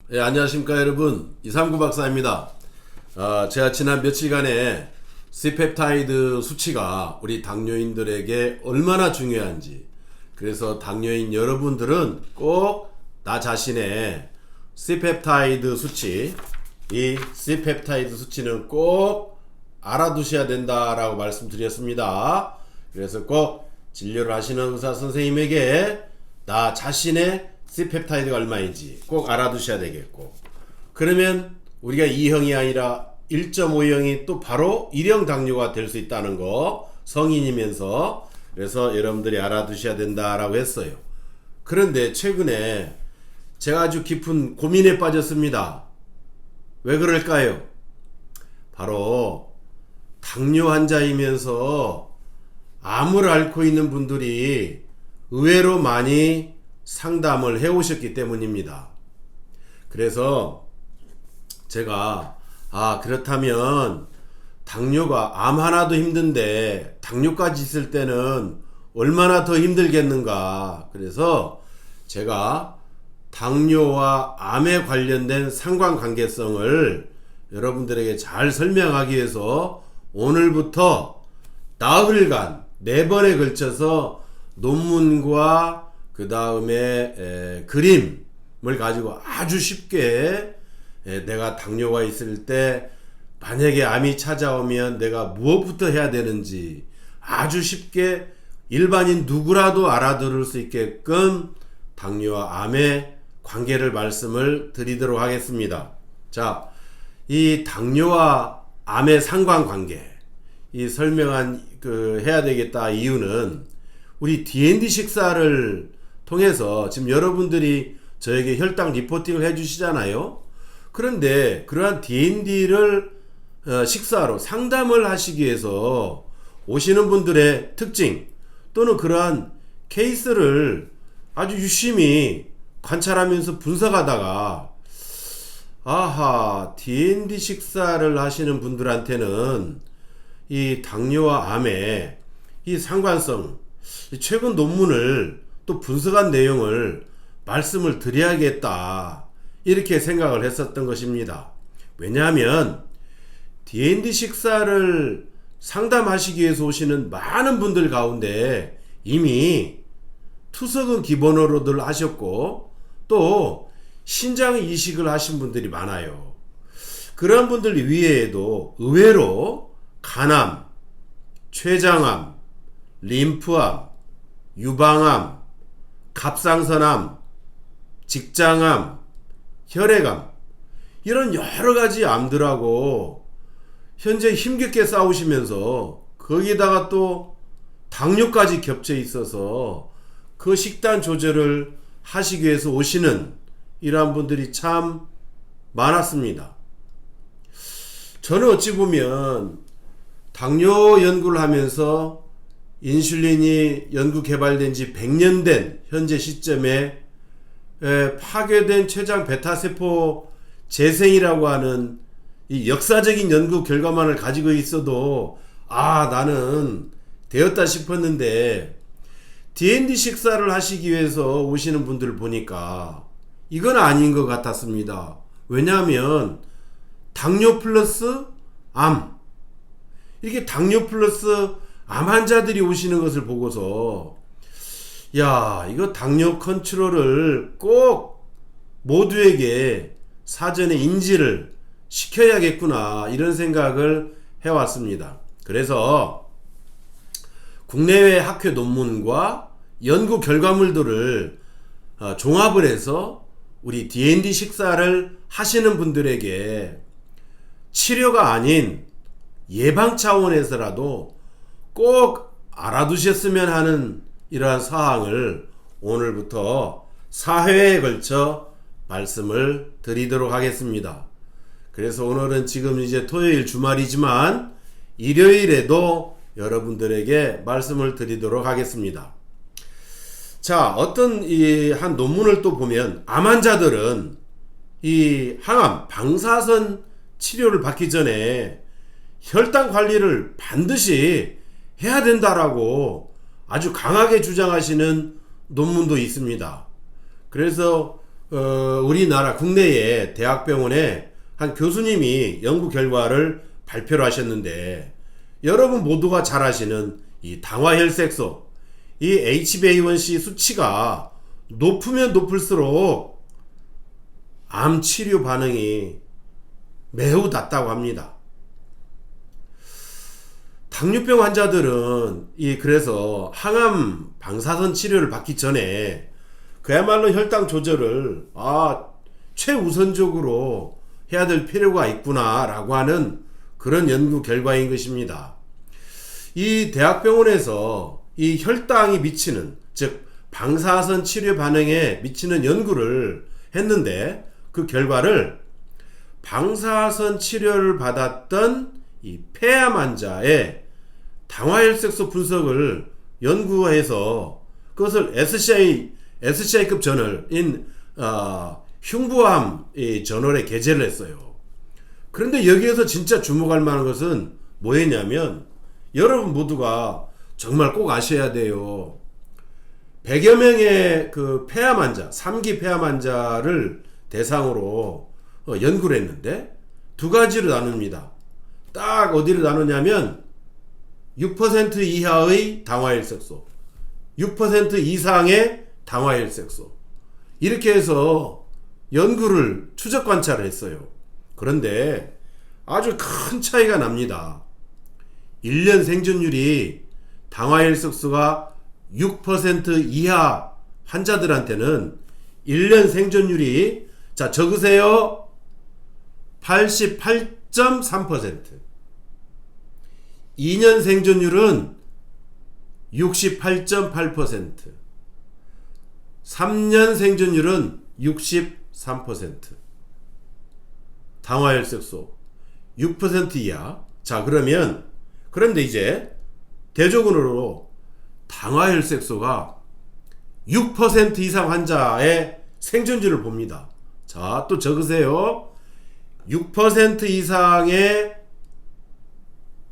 안녕하십니까 여러분, 이삼구 박사입니다. 제가 지난 며칠간에 C펩타이드 수치가 우리 당뇨인들에게 얼마나 중요한지, 그래서 당뇨인 여러분들은 꼭 나 자신의 C펩타이드 수치, 이 C펩타이드 수치는 꼭 알아두셔야 된다라고 말씀드렸습니다. 그래서 꼭 진료를 하시는 의사 선생님에게 나 자신의 C펩타이드가 얼마인지 꼭 알아두셔야 되겠고, 그러면 우리가 2형이 아니라 1.5형이 또 바로 1형 당뇨가 될 수 있다는 거, 성인이면서. 그래서 여러분들이 알아두셔야 된다라고 했어요. 그런데 최근에 제가 아주 깊은 고민에 빠졌습니다. 왜 그럴까요? 바로 당뇨 환자이면서 암을 앓고 있는 분들이 의외로 많이 상담을 해오셨기 때문입니다. 그래서 제가 그렇다면 당뇨가, 암 하나도 힘든데 당뇨까지 있을 때는 얼마나 더 힘들겠는가. 그래서 제가 당뇨와 암에 관련된 상관관계성을 여러분들에게 잘 설명하기 위해서 오늘부터 나흘간 4번에 걸쳐서 논문과 그 다음에 그림을 가지고 아주 쉽게 내가 당뇨가 있을 때 만약에 암이 찾아오면 내가 무엇부터 해야 되는지 아주 쉽게 일반인 누구라도 알아들을 수 있게끔 당뇨와 암의 관계를 말씀을 드리도록 하겠습니다. 자, 이 당뇨와 암의 상관관계, 이 설명한 해야 되겠다 이유는 우리 D&D 식사를 통해서 지금 여러분들이 저에게 혈당 리포팅을 해주시잖아요. 그런데 그러한 D&D를 식사로 상담을 하시기 위해서 오시는 분들의 특징 또는 그러한 케이스를 아주 유심히 관찰하면서 분석하다가 D&D 식사를 하시는 분들한테는 이 당뇨와 암의 이 상관성, 최근 논문을 또 분석한 내용을 말씀을 드려야겠다, 이렇게 생각을 했었던 것입니다. 왜냐하면 D&D 식사를 상담하시기 위해서 오시는 많은 분들 가운데 이미 투석은 기본으로들 하셨고 또 신장 이식을 하신 분들이 많아요. 그런 분들 이외에도 의외로 간암, 췌장암, 림프암, 유방암, 갑상선암, 직장암, 혈액암, 이런 여러가지 암들하고 현재 힘겹게 싸우시면서 거기다가 또 당뇨까지 겹쳐 있어서 그 식단 조절을 하시기 위해서 오시는 이러한 분들이 참 많았습니다. 저는 어찌 보면 당뇨 연구를 하면서 인슐린이 연구 개발된 지 100년 된 현재 시점에 파괴된 췌장 베타세포 재생이라고 하는 이 역사적인 연구 결과만을 가지고 있어도 나는 되었다 싶었는데, D&D 식사를 하시기 위해서 오시는 분들을 보니까 이건 아닌 것 같았습니다. 왜냐하면 당뇨 플러스 암, 이렇게 당뇨 플러스 암 환자들이 오시는 것을 보고서 이거 당뇨 컨트롤을 꼭 모두에게 사전에 인지를 시켜야겠구나, 이런 생각을 해왔습니다. 그래서 국내외 학회 논문과 연구 결과물들을 종합을 해서 우리 D&D 식사를 하시는 분들에게 치료가 아닌 예방 차원에서라도 꼭 알아두셨으면 하는 이러한 사항을 오늘부터 4회에 걸쳐 말씀을 드리도록 하겠습니다. 그래서 오늘은 지금 이제 토요일 주말이지만 일요일에도 여러분들에게 말씀을 드리도록 하겠습니다. 자, 어떤 한 논문을 또 보면 암 환자들은 이 항암, 방사선 치료를 받기 전에 혈당 관리를 반드시 해야 된다라고 아주 강하게 주장하시는 논문도 있습니다. 그래서 우리나라 국내의 대학병원의 한 교수님이 연구 결과를 발표를 하셨는데, 여러분 모두가 잘 아시는 이 당화혈색소, 이 HbA1c 수치가 높으면 높을수록 암 치료 반응이 매우 낮다고 합니다. 당뇨병 환자들은 그래서 항암 방사선 치료를 받기 전에 그야말로 혈당 조절을 최우선적으로 해야 될 필요가 있구나라고 하는 그런 연구 결과인 것입니다. 이 대학병원에서 이 혈당이 미치는, 즉 방사선 치료 반응에 미치는 연구를 했는데, 그 결과를 방사선 치료를 받았던 이 폐암 환자의 당화혈색소 분석을 연구해서 그것을 SCI급 저널인 흉부암 저널에 게재를 했어요. 그런데 여기에서 진짜 주목할 만한 것은 뭐였냐면, 여러분 모두가 정말 꼭 아셔야 돼요. 100여 명의 그 폐암 환자, 3기 폐암 환자를 대상으로 연구를 했는데 두 가지로 나눕니다. 딱 어디로 나누냐면 6% 이하의 당화혈색소, 6% 이상의 당화혈색소, 이렇게 해서 연구를 추적 관찰을 했어요. 그런데 아주 큰 차이가 납니다. 1년 생존율이 당화혈색소가 6% 이하 환자들한테는 1년 생존율이, 자 적으세요, 88.3%, 2년 생존율은 68.8%, 3년 생존율은 63%. 당화혈색소 6% 이하. 자, 그런데 이제 대조군으로 당화혈색소가 6% 이상 환자의 생존율을 봅니다. 자, 또 적으세요. 6% 이상의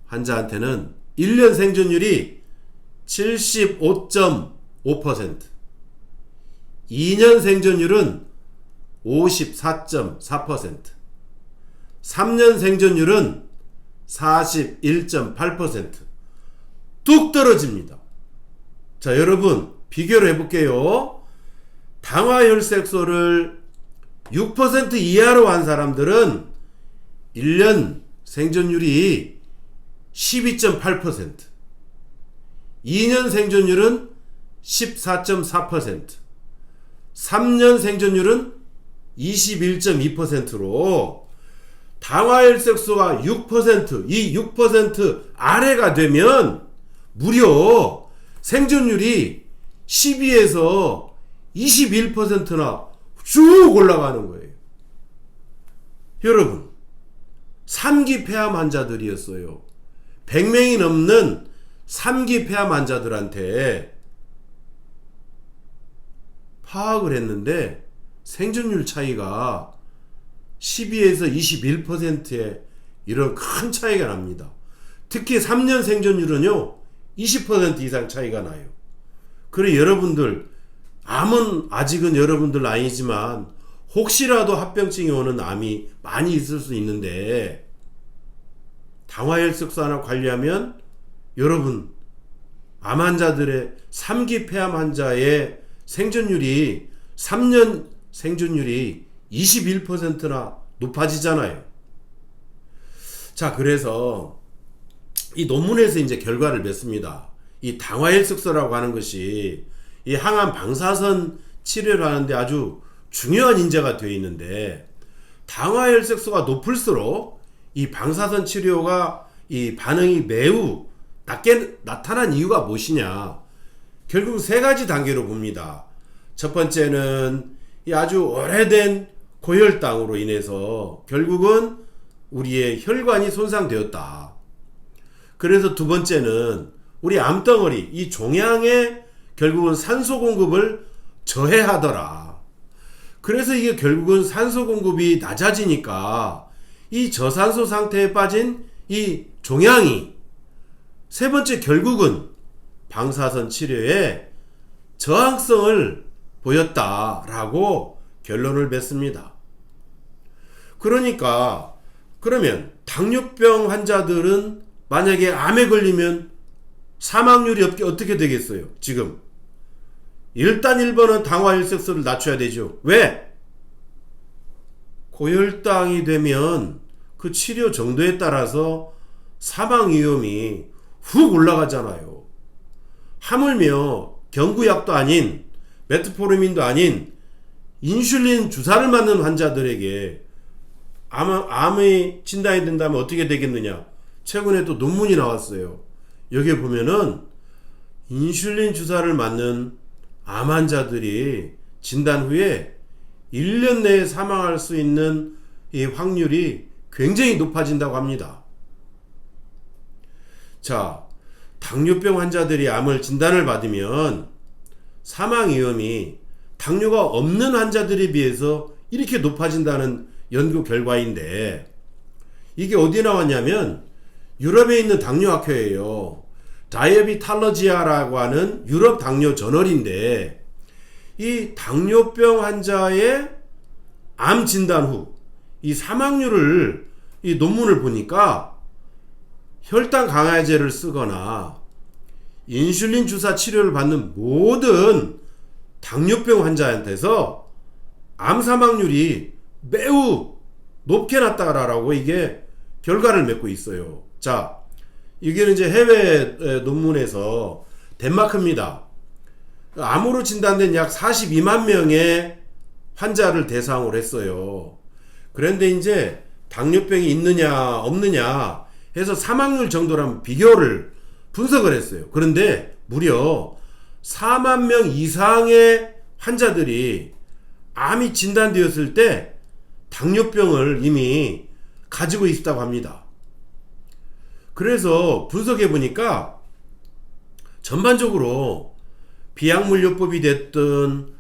환자한테는 1년 생존율이 75.5%, 2년 생존율은 54.4%, 3년 생존율은 41.8%. 뚝 떨어집니다. 자, 여러분 비교를 해볼게요. 당화혈색소를 6% 이하로 한 사람들은 1년 생존율이 12.8%, 2년 생존율은 14.4%, 3년 생존율은 21.2%로 당화혈색소가 6%, 이 6% 아래가 되면 무려 생존율이 12에서 21%나 쭉 올라가는 거예요. 여러분, 3기 폐암 환자들이었어요. 100명이 넘는 3기 폐암 환자들한테 파악을 했는데 생존율 차이가 12에서 21%의 이런 큰 차이가 납니다. 특히 3년 생존율은요 20% 이상 차이가 나요. 그래, 여러분들 암은 아직은 여러분들 나이지만 혹시라도 합병증이 오는 암이 많이 있을 수 있는데, 당화혈색소 하나 관리하면 여러분 암 환자들의 3기 폐암 환자의 생존율이 3년 생존율이 21%나 높아지잖아요. 자, 그래서 이 논문에서 이제 결과를 맺습니다. 이 당화혈색소라고 하는 것이 이 항암 방사선 치료를 하는데 아주 중요한 인자가 되어 있는데, 당화혈색소가 높을수록 이 방사선 치료가 이 반응이 매우 낮게 나타난 이유가 무엇이냐? 결국 세 가지 단계로 봅니다. 첫 번째는 이 아주 오래된 고혈당으로 인해서 결국은 우리의 혈관이 손상되었다. 그래서 두 번째는 우리 암덩어리, 이 종양에 결국은 산소 공급을 저해하더라. 그래서 이게 결국은 산소 공급이 낮아지니까 이 저산소 상태에 빠진 이 종양이, 세 번째 결국은 방사선 치료에 저항성을 보였다라고 결론을 맺습니다. 그러니까 그러면 당뇨병 환자들은 만약에 암에 걸리면 사망률이 어떻게 되겠어요? 지금 일단 1번은 당화혈색소를 낮춰야 되죠. 왜? 고혈당이 되면 그 치료 정도에 따라서 사망 위험이 훅 올라가잖아요. 하물며 경구약도 아닌 메트포르민도 아닌 인슐린 주사를 맞는 환자들에게 암이 진단이 된다면 어떻게 되겠느냐. 최근에 또 논문이 나왔어요. 여기에 보면은 인슐린 주사를 맞는 암 환자들이 진단 후에 1년 내에 사망할 수 있는 이 확률이 굉장히 높아진다고 합니다. 자, 당뇨병 환자들이 암을 진단을 받으면 사망 위험이 당뇨가 없는 환자들에 비해서 이렇게 높아진다는 연구 결과인데, 이게 어디 나왔냐면 유럽에 있는 당뇨학회예요. 다이어비탈러지아라고 하는 유럽 당뇨 저널인데, 이 당뇨병 환자의 암 진단 후 이 사망률을 이 논문을 보니까 혈당 강화제를 쓰거나 인슐린 주사 치료를 받는 모든 당뇨병 환자한테서 암 사망률이 매우 높게 났다라고 이게 결과를 맺고 있어요. 자, 이게는 이제 해외 논문에서 덴마크입니다. 암으로 진단된 약 42만 명의 환자를 대상으로 했어요. 그런데 이제 당뇨병이 있느냐 없느냐 해서 사망률 정도로 비교를 분석을 했어요. 그런데 무려 4만 명 이상의 환자들이 암이 진단되었을 때 당뇨병을 이미 가지고 있다고 합니다. 그래서 분석해 보니까 전반적으로 비약물요법이 됐든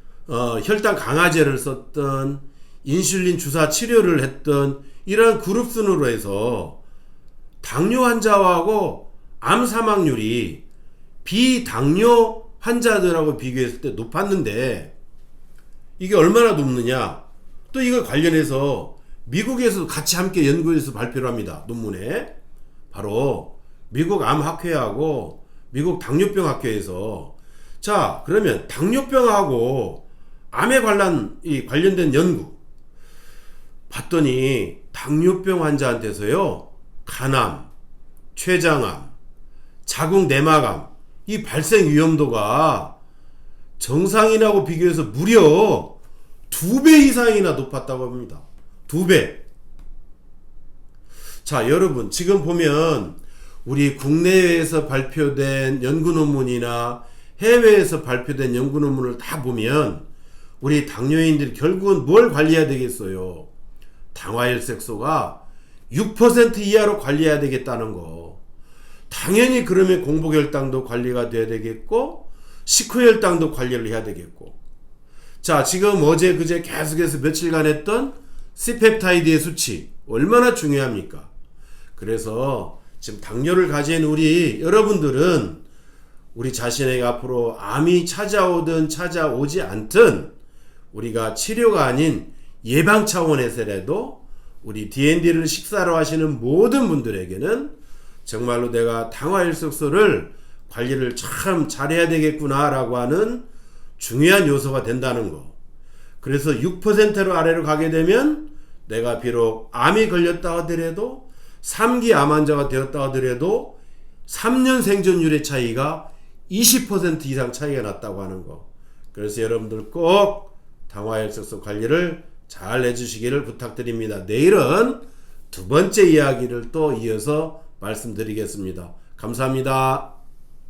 혈당 강화제를 썼든 인슐린 주사 치료를 했던 이러한 그룹 순으로 해서 당뇨 환자하고 암 사망률이 비당뇨 환자들하고 비교했을 때 높았는데, 이게 얼마나 높느냐, 또 이거 관련해서 미국에서도 같이 함께 연구해서 발표를 합니다. 논문에 바로 미국 암학회하고 미국 당뇨병 학회에서. 자, 그러면 당뇨병하고 암에 관련된 연구 봤더니 당뇨병 환자한테서요, 간암, 췌장암, 자궁 내막암 이 발생 위험도가 정상인하고 비교해서 무려 2배 이상이나 높았다고 합니다. 2배. 자, 여러분 지금 보면 우리 국내에서 발표된 연구 논문이나 해외에서 발표된 연구 논문을 다 보면 우리 당뇨인들이 결국은 뭘 관리해야 되겠어요? 당화혈색소가 6% 이하로 관리해야 되겠다는 거. 당연히 그러면 공복혈당도 관리가 돼야 되겠고 식후혈당도 관리를 해야 되겠고. 자, 지금 어제 그제 계속해서 며칠간 했던 C펩타이드의 수치 얼마나 중요합니까? 그래서 지금 당뇨를 가진 우리 여러분들은 우리 자신에게 앞으로 암이 찾아오든 찾아오지 않든 우리가 치료가 아닌 예방 차원에서라도 우리 D&D를 식사로 하시는 모든 분들에게는 정말로 내가 당화혈색소를 관리를 참 잘해야 되겠구나라고 하는 중요한 요소가 된다는 거. 그래서 6%로 아래로 가게 되면 내가 비록 암이 걸렸다 하더라도 3기 암 환자가 되었다 하더라도 3년 생존율의 차이가 20% 이상 차이가 났다고 하는 거. 그래서 여러분들 꼭 당화혈색소 관리를 잘 해주시기를 부탁드립니다. 내일은 두 번째 이야기를 또 이어서 말씀드리겠습니다. 감사합니다.